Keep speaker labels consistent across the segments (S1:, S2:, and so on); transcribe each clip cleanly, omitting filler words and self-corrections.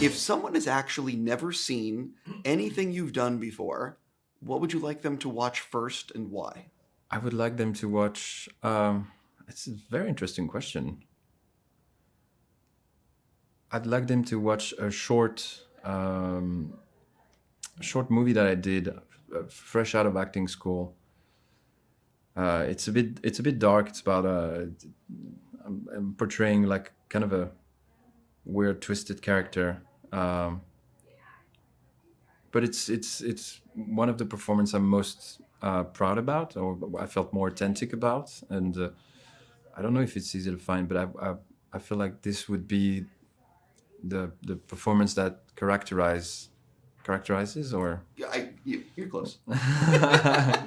S1: If someone has actually never seen anything you've done before, what would you like them to watch first and why?
S2: I would like them to watch. It's a very interesting question. I'd like them to watch a short movie that I did, fresh out of acting school. It's a bit dark. It's about I'm portraying like kind of a weird, twisted character. But it's one of the performances I'm most proud about, or I felt more authentic about. And I don't know if it's easy to find, but I feel like this would be the performance that characterizes or
S1: You're close.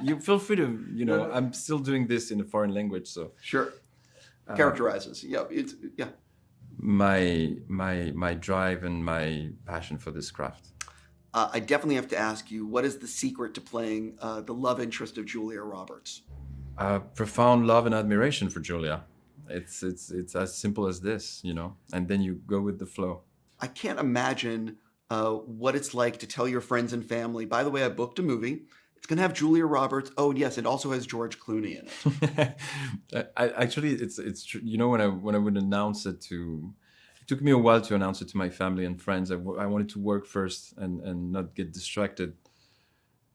S2: you feel free to, I'm still doing this in a foreign language, so
S1: Sure. Characterizes. Yeah. Yeah.
S2: my drive and my passion for this craft.
S1: I definitely have to ask you, what is the secret to playing the love interest of Julia Roberts?
S2: Profound love and admiration for Julia. It's as simple as this, and then you go with the flow.
S1: I can't imagine what it's like to tell your friends and family, by the way, I booked a movie. It's going to have Julia Roberts. Oh, and yes, it also has George Clooney in it.
S2: I actually, it's when I would announce it it took me a while to announce it to my family and friends. I wanted to work first and not get distracted.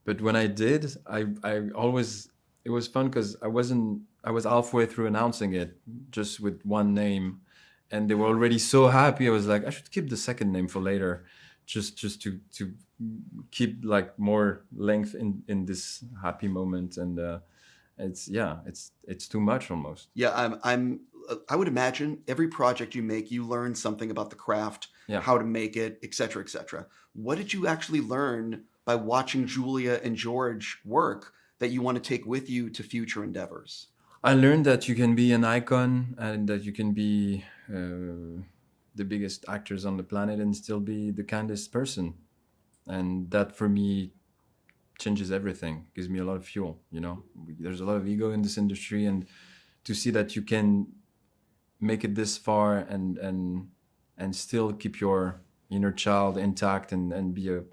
S2: But when I did, I always, it was fun because I was halfway through announcing it just with one name, and they were already so happy. I was like, I should keep the second name for later, just to keep like more length in this happy moment. And it's too much almost.
S1: Yeah, I would imagine every project you make, you learn something about the craft,
S2: Yeah.
S1: how to make it, et cetera, et cetera. What did you actually learn by watching Julia and George work that you want to take with you to future endeavors?
S2: I learned that you can be an icon and that you can be the biggest actors on the planet and still be the kindest person. And that for me changes everything, gives me a lot of fuel. There's a lot of ego in this industry, and to see that you can make it this far and still keep your inner child intact and be a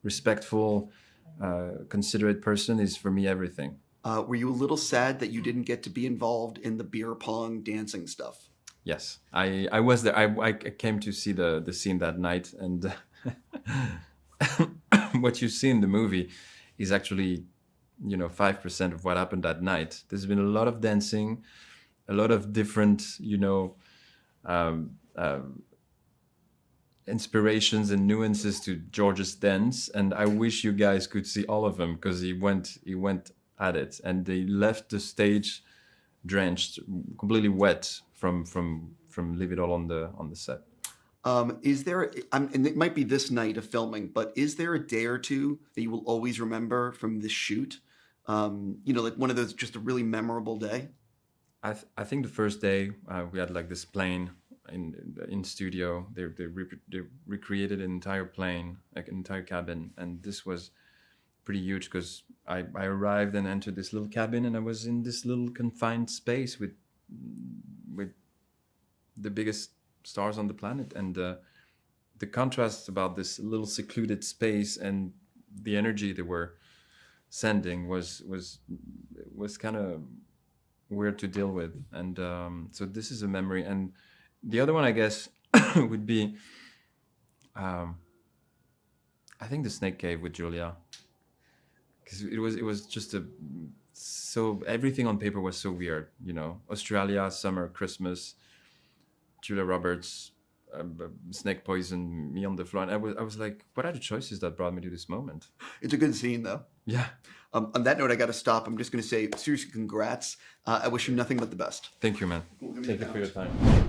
S2: respectful, considerate person is for me everything.
S1: Were you a little sad that you didn't get to be involved in the beer pong dancing stuff?
S2: Yes, I was there. I came to see the scene that night, and what you see in the movie is actually 5% of what happened that night. There's been a lot of dancing, a lot of different inspirations and nuances to George's dance, and I wish you guys could see all of them because he went at it, and they left the stage drenched, completely wet from Leave It All on the set.
S1: Is there, and it might be this night of filming, but is there a day or two that you will always remember from this shoot? Like one of those, just a really memorable day?
S2: I think the first day we had like this plane in studio. They recreated an entire plane, like an entire cabin, and this was pretty huge because I arrived and entered this little cabin, and I was in this little confined space with the biggest stars on the planet, and the contrast about this little secluded space and the energy they were sending was kind of weird to deal with. And so this is a memory. And the other one, I guess, would be I think the Snake Cave with Julia, because it was just so everything on paper was so weird. Australia, summer, Christmas, Julia Roberts, snake poison, me on the floor. And I was like, what are the choices that brought me to this moment?
S1: It's a good scene, though.
S2: Yeah.
S1: On that note, I got to stop. I'm just going to say, seriously, congrats. I wish you nothing but the best.
S2: Thank you, man.
S1: Cool,
S2: Thank you for your time.